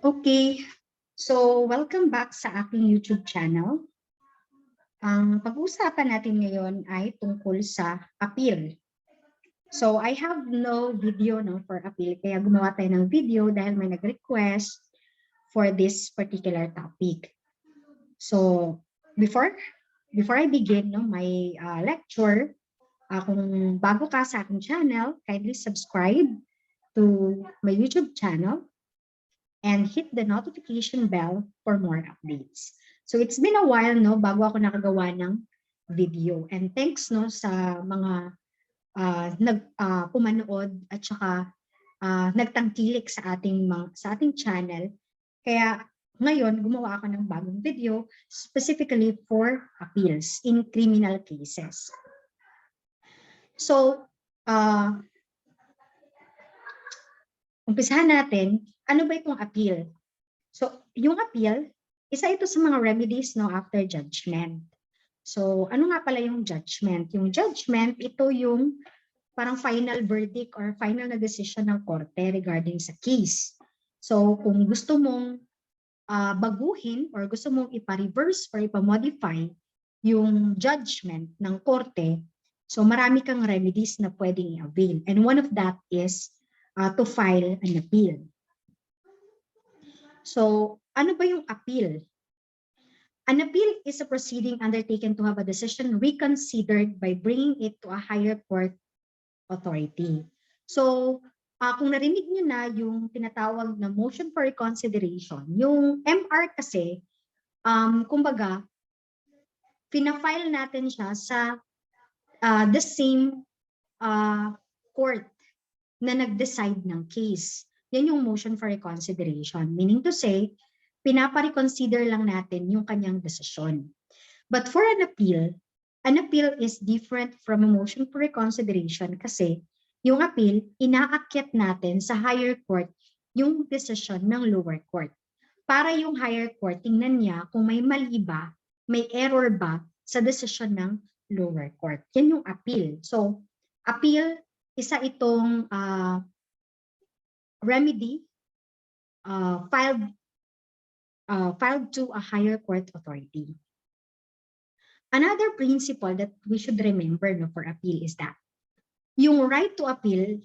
Okay, so welcome back sa aking YouTube channel. Ang pag-uusapan natin ngayon ay tungkol sa appeal. So I have no video for appeal, kaya gumawa tayo ng video dahil may nag-request for this particular topic. So before I begin my lecture, kung bago ka sa aking channel, kindly subscribe to my YouTube channel and hit the notification bell for more updates. So it's been a while bago ako nakagawa ng video, and thanks sa mga pumanood at saka nagtangkilik sa ating channel. Kaya ngayon gumawa ako ng bagong video specifically for appeals in criminal cases. So umpisahan natin, ano ba itong appeal? So, yung appeal, isa ito sa mga remedies after judgment. So, ano nga pala yung judgment? Yung judgment, ito yung parang final verdict or final na decision ng korte regarding sa case. So, kung gusto mong baguhin or gusto mong ipa-reverse or ipa-modify yung judgment ng korte, so marami kang remedies na pwedeng i-avail. And one of that is to file an appeal. So, ano ba yung appeal? An appeal is a proceeding undertaken to have a decision reconsidered by bringing it to a higher court authority. So, kung narinig niyo na yung tinatawag na motion for reconsideration, yung MR kasi, kumbaga, pina-file natin siya sa the same court na nag-decide ng case. Yan yung motion for reconsideration. Meaning to say, pinapa-reconsider lang natin yung kanyang desisyon. But for an appeal is different from a motion for reconsideration kasi yung appeal, inaakyat natin sa higher court yung desisyon ng lower court. Para yung higher court, tingnan niya kung may mali ba, may error ba sa desisyon ng lower court. Yan yung appeal. So, appeal, isa itong remedy filed to a higher court authority. Another principle that we should remember for appeal is that yung right to appeal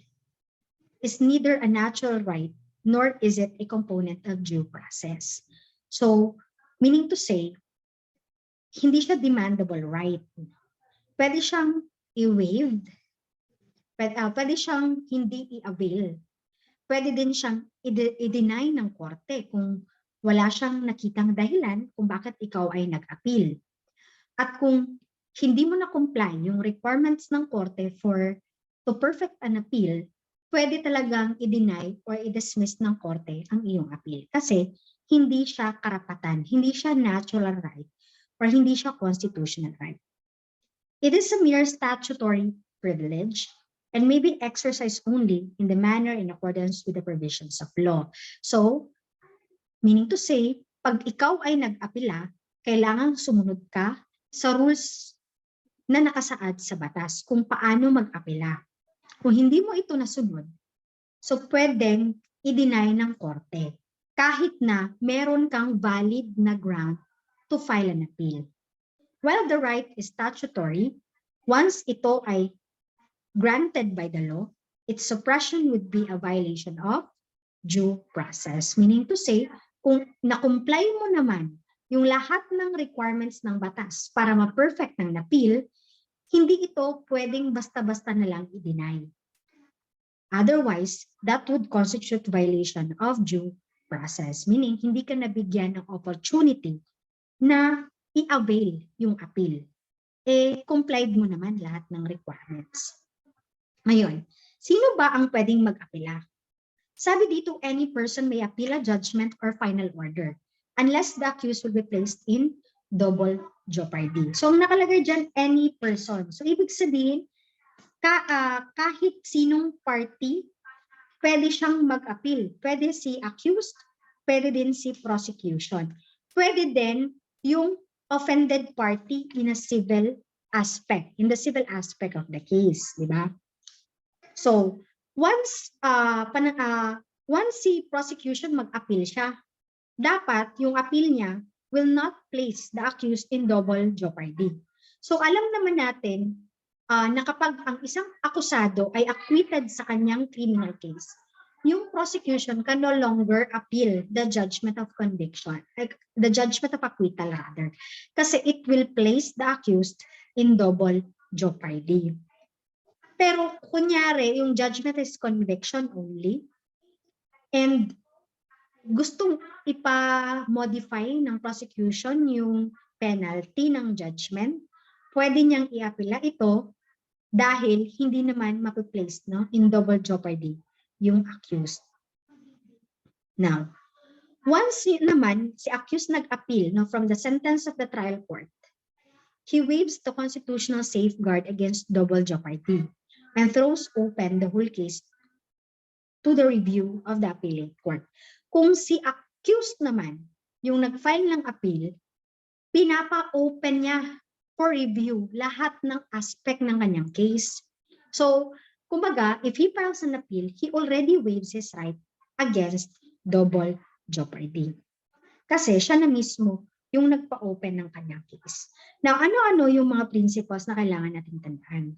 is neither a natural right nor is it a component of due process. So, meaning to say, hindi siya demandable right. Pwede siyang i-waived, pwede siyang hindi i-avail. Pwede din siyang i-deny ng korte kung wala siyang nakitang dahilan kung bakit ikaw ay nag-appeal. At kung hindi mo na-comply yung requirements ng korte to perfect an appeal, pwede talagang i-deny or i-dismiss ng korte ang iyong appeal. Kasi hindi siya karapatan, hindi siya natural right, or hindi siya constitutional right. It is a mere statutory privilege and may be exercised only in the manner in accordance with the provisions of law. So, meaning to say, pag ikaw ay nag-apila, kailangan sumunod ka sa rules na nakasaad sa batas kung paano mag-apila. Kung hindi mo ito nasunod, so pwedeng i-deny ng korte kahit na meron kang valid na ground to file an appeal. While the right is statutory, once ito ay granted by the law, its suppression would be a violation of due process. Meaning to say, kung na-comply mo naman yung lahat ng requirements ng batas para ma-perfect ng appeal, hindi ito pwedeng basta-basta na lang i-deny. Otherwise, that would constitute violation of due process. Meaning, hindi ka nabigyan ng opportunity na i-avail yung appeal. Complied mo naman lahat ng requirements. Ngayon, sino ba ang pwedeng mag-apela? Sabi dito, any person may appeal a judgment or final order unless the accused will be placed in double jeopardy. So, ang nakalagay dyan, any person. So, ibig sabihin, kahit sinong party, pwede siyang mag-appeal. Pwede si accused, pwede din si prosecution. Pwede din yung offended party in a civil aspect, in the civil aspect of the case, di ba? So, Once si prosecution mag-appeal siya, dapat yung appeal niya will not place the accused in double jeopardy. So alam naman natin na kapag ang isang akusado ay acquitted sa kanyang criminal case, yung prosecution can no longer appeal the judgment of conviction, the judgment of acquittal rather, kasi it will place the accused in double jeopardy. Pero kunyari, yung judgment is conviction only, and gustong ipa-modify ng prosecution yung penalty ng judgment, pwede niyang i-apela ito dahil hindi naman mapiplace in double jeopardy yung accused. Now, once naman si accused nag-appeal from the sentence of the trial court, he waives the constitutional safeguard against double jeopardy and throws open the whole case to the review of the appellate court. Kung si accused naman, yung nag-file ng appeal, pinapa-open niya for review lahat ng aspect ng kanyang case. So, kumbaga, if he files an appeal, he already waives his right against double jeopardy. Kasi siya na mismo yung nagpa-open ng kanyang case. Now, ano-ano yung mga principles na kailangan natin tandaan?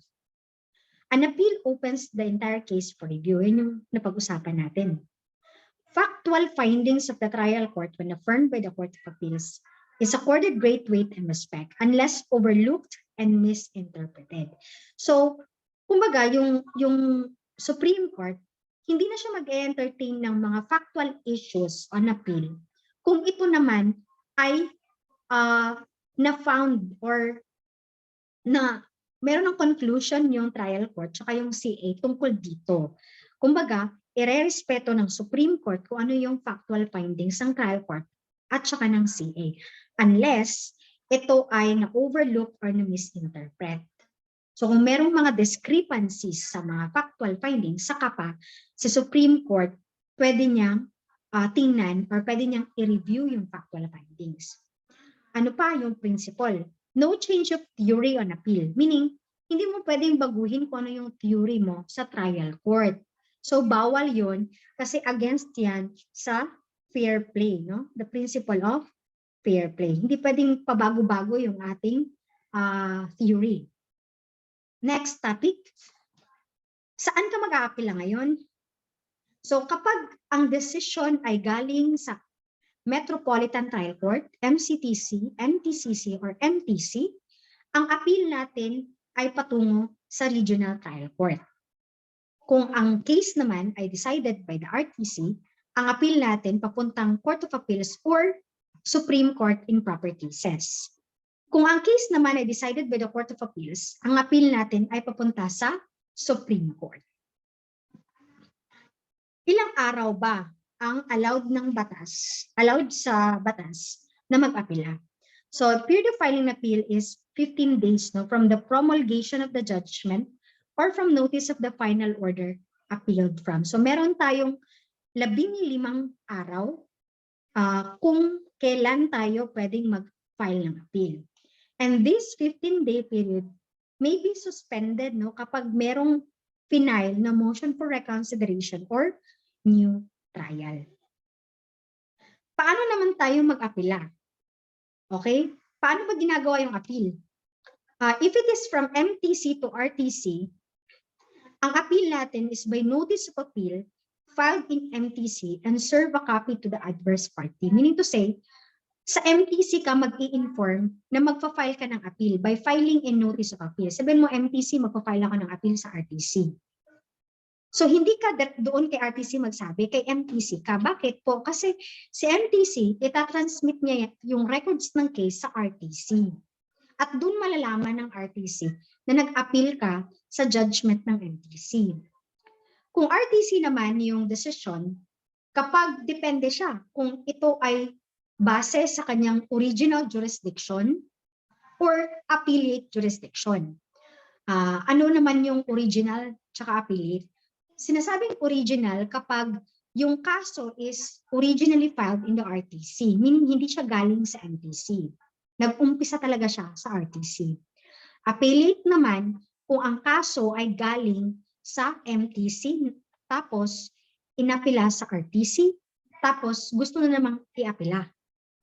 An appeal opens the entire case for review. Yun yung napag-usapan natin. Factual findings of the trial court when affirmed by the Court of Appeals is accorded great weight and respect unless overlooked and misinterpreted. So, kumbaga, yung Supreme Court, hindi na siya mag-entertain ng mga factual issues on appeal kung ito naman ay na-found or na meron ng conclusion yung trial court tsaka yung CA tungkol dito. Kumbaga, irerespeto ng Supreme Court kung ano yung factual findings ng trial court at saka ng CA unless ito ay na-overlook or na-misinterpret. So kung merong mga discrepancies sa mga factual findings, saka pa si Supreme Court pwede niyang tingnan or pwede niyang i-review yung factual findings. Ano pa yung principle? No change of theory on appeal. Meaning, hindi mo pwedeng baguhin kung ano yung theory mo sa trial court. So bawal yun kasi against yan sa fair play, no? The principle of fair play. Hindi pwedeng pabago-bago yung ating theory. Next topic. Saan ka mag-aapila ngayon? So kapag ang decision ay galing sa Metropolitan Trial Court, MCTC, MTCC, or MTC, ang appeal natin ay patungo sa Regional Trial Court. Kung ang case naman ay decided by the RTC, ang appeal natin papuntang Court of Appeals or Supreme Court in proper cases. Kung ang case naman ay decided by the Court of Appeals, ang appeal natin ay papunta sa Supreme Court. Ilang araw ba ang allowed sa batas na mag-apila? So, period of filing appeal is 15 days from the promulgation of the judgment or from notice of the final order appealed from. So, meron tayong 15 araw kung kailan tayo pwedeng mag-file ng appeal. And this 15-day period may be suspended kapag merong final na motion for reconsideration or new trial. Paano naman tayo mag-apila? Okay? Paano ba ginagawa yung appeal? If it is from MTC to RTC, ang appeal natin is by notice of appeal filed in MTC and serve a copy to the adverse party. Meaning to say, sa MTC ka mag-i-inform na magpa-file ka ng appeal by filing in notice of appeal. Sabihin mo MTC, magpa-file ako ng appeal sa RTC. So hindi ka doon kay RTC magsabi, kay MTC ka. Bakit po? Kasi si MTC, itatransmit niya yung records ng case sa RTC. At doon malalaman ng RTC na nag-appeal ka sa judgment ng MTC. Kung RTC naman yung decision, kapag depende siya kung ito ay base sa kanyang original jurisdiction or appellate jurisdiction. Ano naman yung original tsaka appellate? Sinasabing original kapag yung kaso is originally filed in the RTC, meaning hindi siya galing sa MTC. Nag-umpisa talaga siya sa RTC. Appellate naman kung ang kaso ay galing sa MTC tapos inapila sa RTC, tapos gusto na namang iapila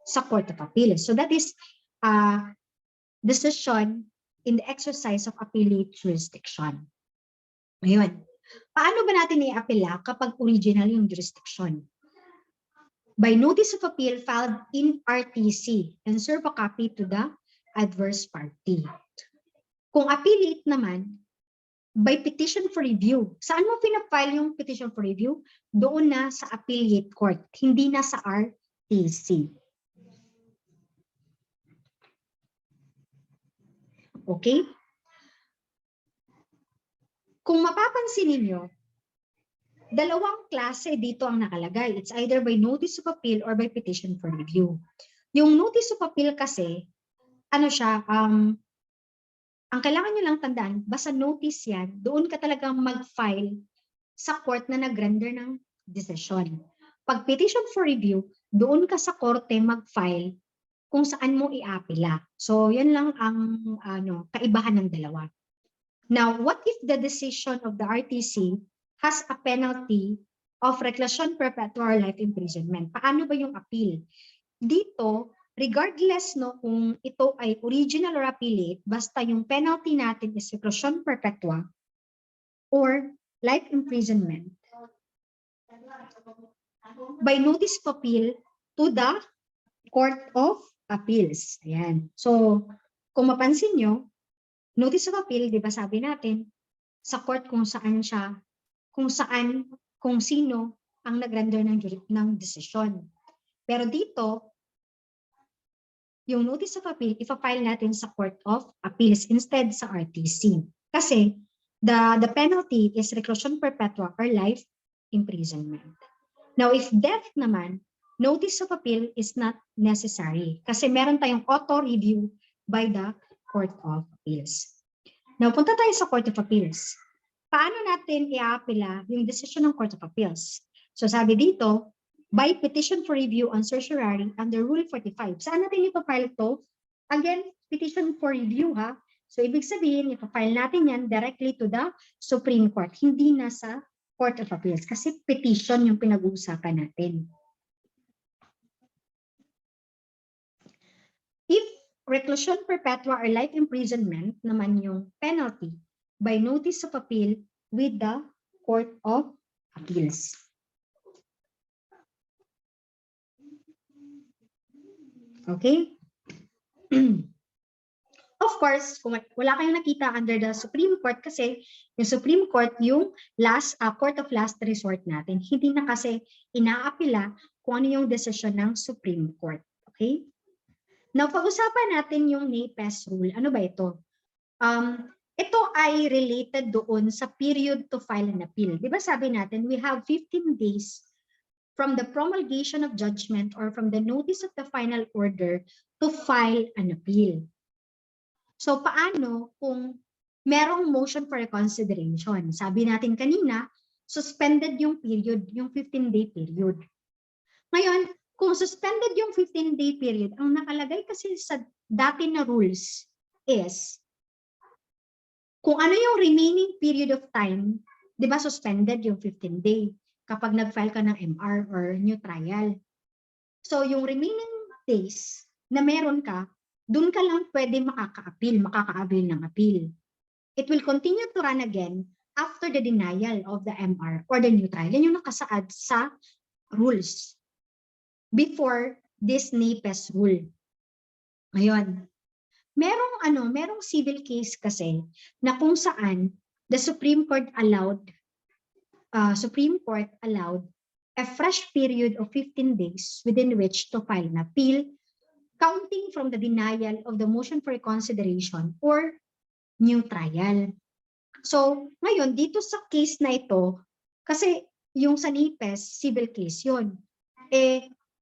sa Court of Appeals. So that is decision in the exercise of appellate jurisdiction. Ngayon, paano ba natin iapila kapag original yung jurisdiction? By notice of appeal filed in RTC and serve a copy to the adverse party. Kung appellate naman, by petition for review. Saan mo pinafile yung petition for review? Doon na sa appellate court, hindi na sa RTC. Okay? Kung mapapansin ninyo, dalawang klase dito ang nakalagay. It's either by notice of appeal or by petition for review. Yung notice of appeal kasi, ano siya, ang kailangan nyo lang tandaan, basta notice yan, doon ka talagang mag-file sa court na nag-render ng decision. Pag petition for review, doon ka sa korte mag-file kung saan mo iapila. So, yan lang ang kaibahan ng dalawa. Now, what if the decision of the RTC has a penalty of reclusion perpetual or life imprisonment? Paano ba yung appeal? Dito, regardless kung ito ay original or appellate, basta yung penalty natin is reclusion perpetua or life imprisonment by notice of appeal to the Court of Appeals. Ayan. So, kung mapansin nyo, notice of appeal, di ba sabi natin, sa court kung sino ang nag-render ng desisyon. Pero dito, yung notice of appeal, ipa-file natin sa Court of Appeals instead sa RTC. Kasi the penalty is reclusion perpetua or life imprisonment. Now, if death naman, notice of appeal is not necessary kasi meron tayong auto-review by the Court of Appeals. Now, punta tayo sa Court of Appeals. Paano natin i-apela yung decision ng Court of Appeals? So, sabi dito, by petition for review on certiorari under Rule 45. Saan natin ipapile ito? Again, petition for review ha. So, ibig sabihin, ipapile natin yan directly to the Supreme Court, hindi na sa Court of Appeals kasi petition yung pinag-uusapan natin. If reclusion perpetua or life imprisonment naman yung penalty by notice of appeal with the Court of Appeals. Okay? Of course, kung wala kayong nakita under the Supreme Court kasi yung Supreme Court yung court of last resort natin. Hindi na kasi inaapila kung ano yung decision ng Supreme Court. Okay? Now, pag-usapan natin yung NAPES rule. Ano ba ito? Ito ay related doon sa period to file an appeal. Di ba sabi natin, we have 15 days from the promulgation of judgment or from the notice of the final order to file an appeal. So, paano kung merong motion for reconsideration? Sabi natin kanina, suspended yung period, yung 15-day period. Ngayon, kung suspended yung 15-day period, ang nakalagay kasi sa dati na rules is kung ano yung remaining period of time, di ba suspended yung 15-day kapag nag-file ka ng MR or new trial. So yung remaining days na meron ka, dun ka lang pwede makaka-appeal ng appeal. It will continue to run again after the denial of the MR or the new trial. Yan yung nakasaad sa rules before this NAPES rule. Ngayon, merong civil case kasi na kung saan the Supreme Court allowed a fresh period of 15 days within which to file an appeal, counting from the denial of the motion for reconsideration or new trial. So, ngayon, dito sa case na ito, kasi yung sa NAPES, civil case yun.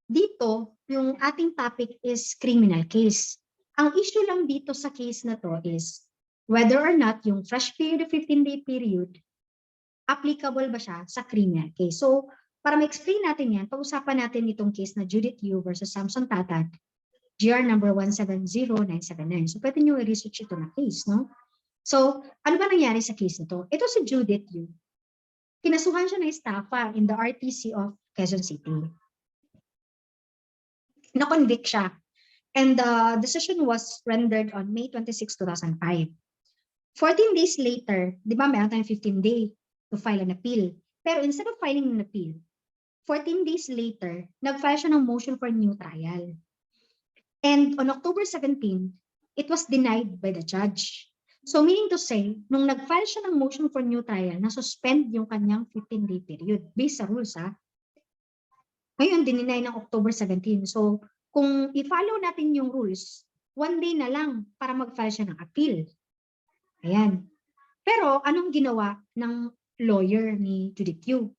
Dito, yung ating topic is criminal case. Ang issue lang dito sa case na to is whether or not yung fresh period of 15-day period, applicable ba siya sa criminal case. So, para ma-explain natin yan, pag-usapan natin itong case na Judith Yu versus Samson Tatad, GR number 170979. So, pwede nyo i-research ito na case, no? So, ano ba nangyari sa case nito? Ito si Judith Yu. kinasuhan siya ng estafa in the RTC of Quezon City. Na-convict siya. And the decision was rendered on May 26, 2005. 14 days later, di ba meron tayong 15 days to file an appeal. Pero instead of filing an appeal, 14 days later, nag-file siya ng motion for new trial. And on October 17, it was denied by the judge. So meaning to say, nung nag-file siya ng motion for new trial, na-suspend yung kanyang 15-day period based sa rules. Ngayon, dininay ng October 17. So kung i-follow natin yung rules, 1 day na lang para mag-file siya ng appeal. Ayan. Pero anong ginawa ng lawyer ni Judith Yu?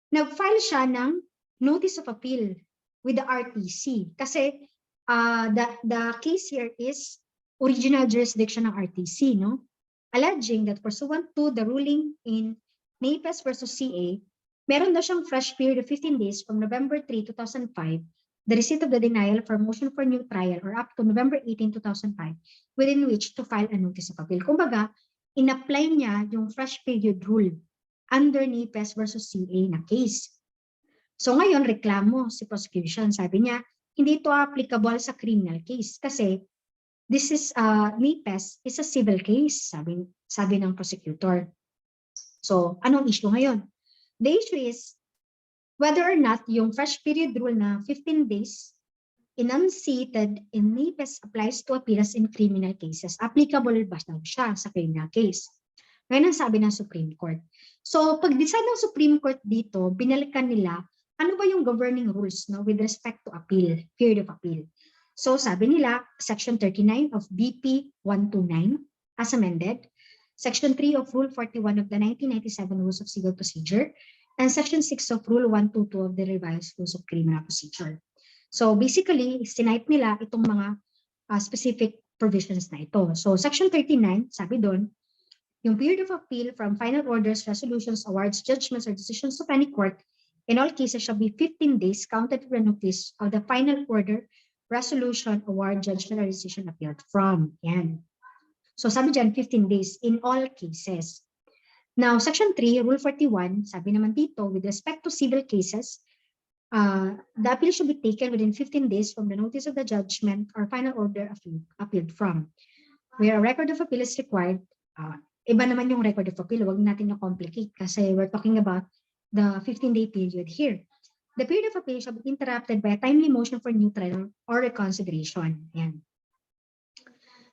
Nag-file siya ng notice of appeal with the RTC. Kasi the case here is original jurisdiction ng RTC, no? Alleging that pursuant to the ruling in NAPES versus CA, meron daw siyang fresh period of 15 days from November 3, 2005, the receipt of the denial for motion for new trial or up to November 18, 2005, within which to file a notice of appeal. Kumbaga, in-apply niya yung fresh period rule under NAPES versus CA na case. So ngayon, reklamo si prosecution. Sabi niya, hindi ito applicable sa criminal case kasi this is NAPES is a civil case, sabi ng prosecutor. So, anong issue ngayon? The issue is whether or not yung fresh period rule na 15 days enunciated in NAPES applies to appeals in criminal cases. Applicable ba siya sa criminal case? Ngayon ang sabi ng Supreme Court. So, pag-decide ng Supreme Court dito, binalikan nila ano ba yung governing rules, no, with respect to appeal, period of appeal. So, sabi nila, Section 39 of BP 129 as amended, Section 3 of Rule 41 of the 1997 Rules of Civil Procedure, and Section 6 of Rule 122 of the Revised Rules of Criminal Procedure. So basically, sinite nila itong mga specific provisions na ito. So Section 39, sabi doon, yung period of appeal from final orders, resolutions, awards, judgments, or decisions of any court in all cases shall be 15 days counted from the notice of the final order, resolution, award, judgment, or decision appealed from. Yan. So sabi dyan, 15 days in all cases. Now, Section 3, Rule 41, sabi naman dito, with respect to civil cases, the appeal should be taken within 15 days from the notice of the judgment or final order appealed from. Where a record of appeal is required, iba naman yung record of appeal, huwag natin na-complicate kasi we're talking about the 15-day period here. The period of appeal shall be interrupted by a timely motion for new trial or reconsideration. Yan.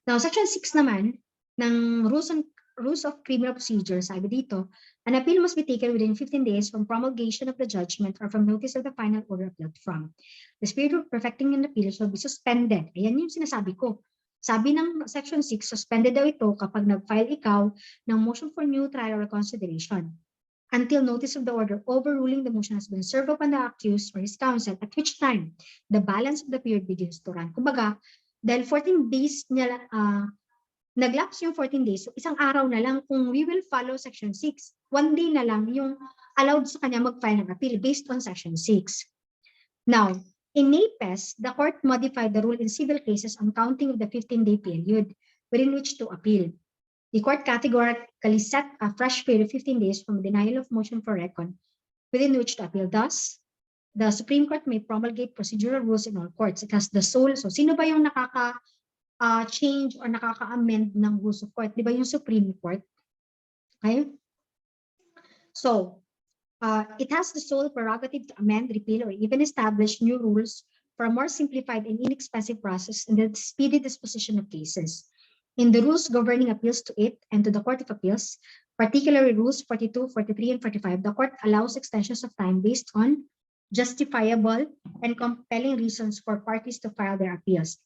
Now, Section 6 naman ng Rules of Criminal Procedure, sabi dito, an appeal must be taken within 15 days from promulgation of the judgment or from notice of the final order appealed from. The spirit of perfecting an appeal shall be suspended. Ayan yung sinasabi ko. Sabi ng Section 6, suspended daw ito kapag nag-file ikaw ng motion for new trial or reconsideration until notice of the order overruling the motion has been served upon the accused or his counsel, at which time the balance of the period begins to run. Kumbaga, dahil 14 days niya, nag-lapse yung 14 days, so isang araw na lang kung we will follow Section 6, 1 day na lang yung allowed sa kanya mag-file ng appeal based on Section 6. Now, in NAPES, the court modified the rule in civil cases on counting of the 15-day period within which to appeal. The court categorically set a fresh period of 15 days from denial of motion for recon within which to appeal. Thus, the Supreme Court may promulgate procedural rules in all courts. It has the sole, so sino ba yung change or nakaka-amend ng rules of court? Di ba yung Supreme Court? Okay? So, it has the sole prerogative to amend, repeal, or even establish new rules for a more simplified and inexpensive process in the speedy disposition of cases. In the rules governing appeals to it and to the Court of Appeals, particularly rules 42, 43, and 45, the court allows extensions of time based on justifiable and compelling reasons for parties to file their appeals.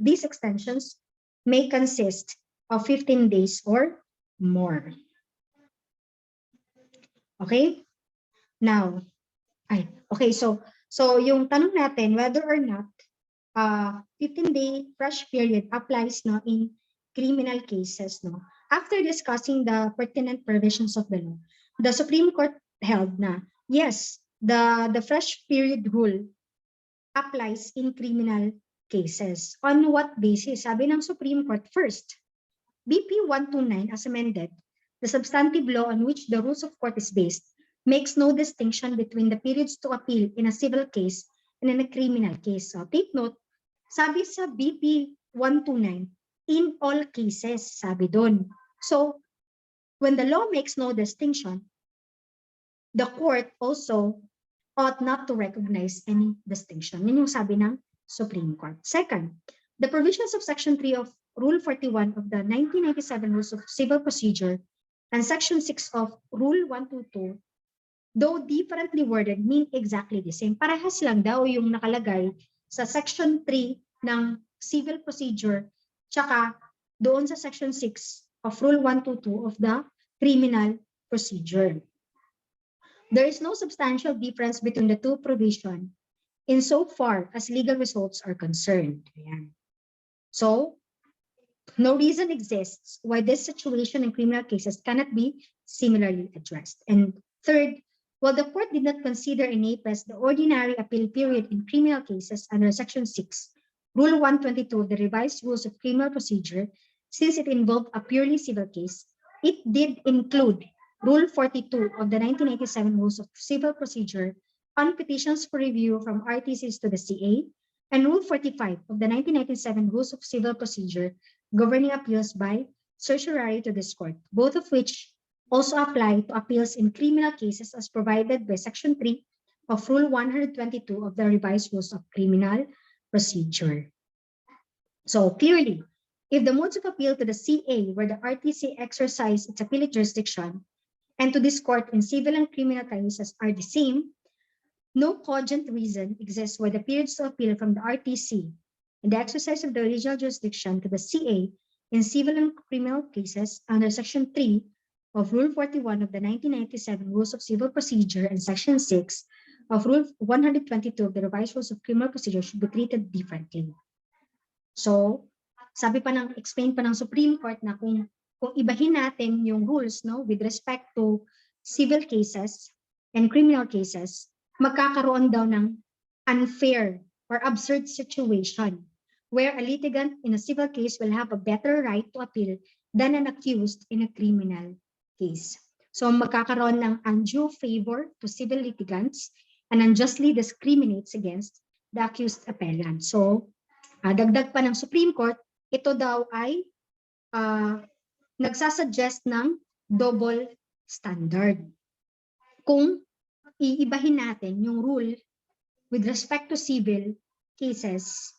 These extensions may consist of 15 days or more. Okay? Now, so yung tanong natin whether or not 15-day fresh period applies no in criminal cases, no. After discussing the pertinent provisions of the law, the Supreme Court held na yes, the fresh period rule applies in criminal cases. On what basis? Sabi ng Supreme Court, first, BP 129 as amended, the substantive law on which the rules of court is based makes no distinction between the periods to appeal in a civil case and in a criminal case. So take note, sabi sa BP 129, in all cases, sabi doon. So when the law makes no distinction, the court also ought not to recognize any distinction. Yun yung sabi ng Supreme Court. Second, the provisions of Section 3 of Rule 41 of the 1997 Rules of Civil Procedure and Section 6 of Rule 122, though differently worded, mean exactly the same. Parehas lang daw yung nakalagay sa Section 3 ng Civil Procedure tsaka doon sa Section 6 of Rule 122 of the Criminal Procedure. There is no substantial difference between the two provisions insofar as legal results are concerned. Ayan. So, no reason exists why this situation in criminal cases cannot be similarly addressed. And third, while the court did not consider in APES the ordinary appeal period in criminal cases under Section 6, Rule 122 of the Revised Rules of Criminal Procedure, since it involved a purely civil case, it did include Rule 42 of the 1987 Rules of Civil Procedure on petitions for review from RTCs to the CA, and Rule 45 of the 1997 Rules of Civil Procedure governing appeals by certiorari to this court, both of which also apply to appeals in criminal cases as provided by Section 3 of Rule 122 of the Revised Rules of Criminal Procedure. So clearly, if the modes of appeal to the CA where the RTC exercise its appellate jurisdiction and to this court in civil and criminal cases are the same, no cogent reason exists why the periods of appeal from the RTC in the exercise of the original jurisdiction to the CA in civil and criminal cases under Section 3 of Rule 41 of the 1997 Rules of Civil Procedure and Section 6 of Rule 122 of the Revised Rules of Criminal Procedure should be treated differently. So, explain pa ng Supreme Court na kung ibahin natin yung rules with respect to civil cases and criminal cases, magkakaroon daw ng unfair or absurd situation where a litigant in a civil case will have a better right to appeal than an accused in a criminal case. So magkakaroon ng undue favor to civil litigants and unjustly discriminates against the accused appellant. So dagdag pa ng Supreme Court, ito daw ay nagsasuggest ng double standard. Kung iibahin natin yung rule with respect to civil cases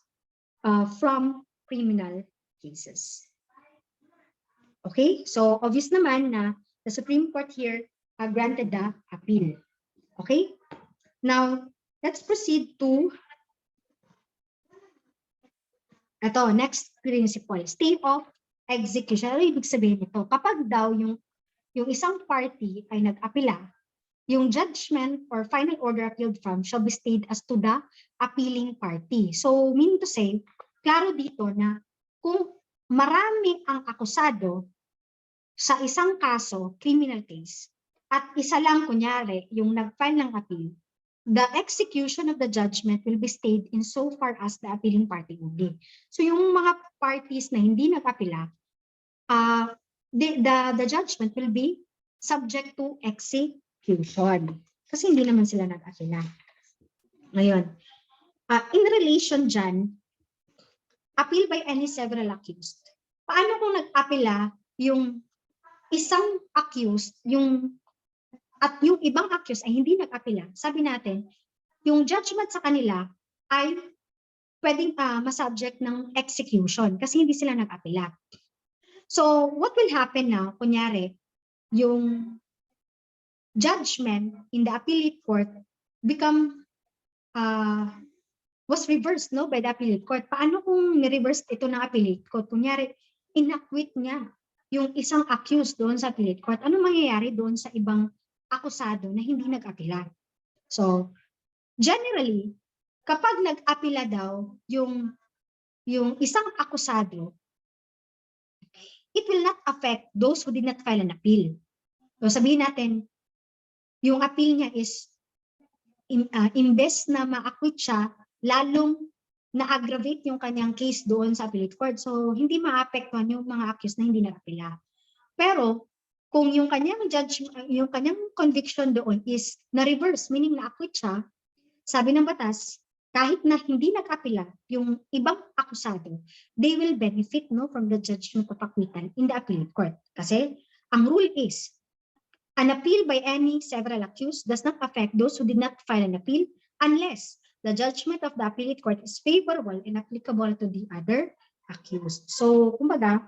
from criminal cases. Okay, so obvious naman na the Supreme Court here granted the appeal. Okay, now let's proceed to next principle, stay of execution. Ano ibig sabihin nito? Kapag daw yung isang party ay nag-apila, yung judgment or final order appealed from shall be stayed as to the appealing party. So, meaning to say, klaro dito na kung marami ang akusado sa isang kaso, criminal case, at isa lang kunyari yung nag-file ng appeal, the execution of the judgment will be stayed in so far as the appealing party only. So yung mga parties na hindi nag-apila, the judgment will be subject to execution. Kasi hindi naman sila nag-apila. Ngayon, in relation dyan, appeal by any several accused. Paano kung nag-apila yung isang accused, at yung ibang accused ay hindi nag-apila? Sabi natin, yung judgment sa kanila ay pwedeng masubject ng execution kasi hindi sila nag-apila. So, what will happen now? Kunyari, yung judgment in the appellate court was reversed by the appellate court. Paano kung ni-reverse ito ng appellate court? Kunyari, inacquit niya yung isang accused doon sa appellate court. Ano mangyayari doon sa ibang akusado na hindi nag-apila? So, generally, kapag nag-apila daw yung isang akusado, it will not affect those who did not file an appeal. So, sabihin natin, yung appeal niya is imbes na ma-acquit siya, lalong na-aggravate yung kanyang case doon sa appellate court. So, hindi ma-apektuhan yung mga accused na hindi nag-apila. Pero, Kung yung kanyang yung kanyang conviction doon is na-reverse, meaning na-acquit siya, sabi ng batas, kahit na hindi nag-apela yung ibang akusado, they will benefit from the judgment of acquittal in the appellate court. Kasi ang rule is, an appeal by any several accused does not affect those who did not file an appeal unless the judgment of the appellate court is favorable and applicable to the other accused. So, kumbaga,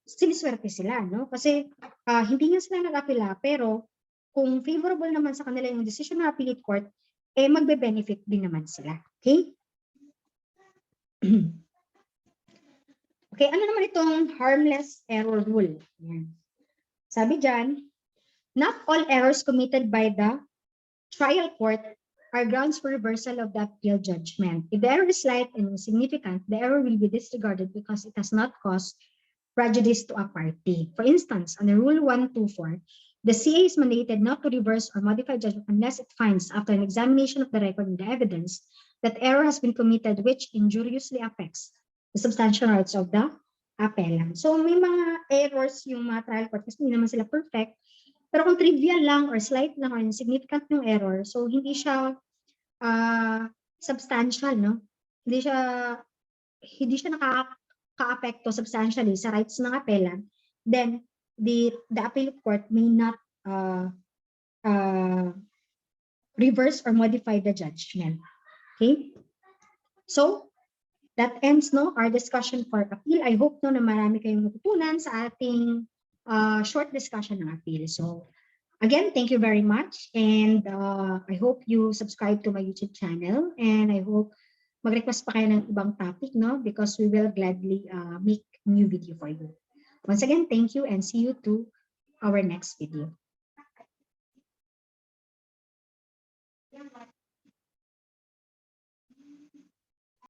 siniswerte sila, no? Kasi hindi nga sila nag-apela, pero kung favorable naman sa kanila yung decision ng appellate court, magbe-benefit din naman sila. Okay? Okay, ano naman itong harmless error rule? Yan. Sabi dyan, not all errors committed by the trial court are grounds for reversal of the appeal judgment. If the error is slight and insignificant, the error will be disregarded because it has not caused prejudice to a party. For instance, under Rule 124, the CA is mandated not to reverse or modify judgment unless it finds, after an examination of the record and the evidence, that error has been committed which injuriously affects the substantial rights of the appellant. So may mga errors yung mga trial court kasi hindi naman sila perfect. Pero kung trivial lang or slight lang or insignificant yung error, so hindi siya substantial, no? Hindi siya nakaka-apekto substantially sa rights ng appellant, then the appellate court may not reverse or modify the judgment. Okay? So, that ends our discussion for appeal. I hope na marami kayong natutunan sa ating short discussion ng appeal. So, again, thank you very much. And I hope you subscribe to my YouTube channel. And I hope mag-request pa kayo ng ibang topic, no? Because we will gladly make new video for you. Once again, thank you and see you to our next video.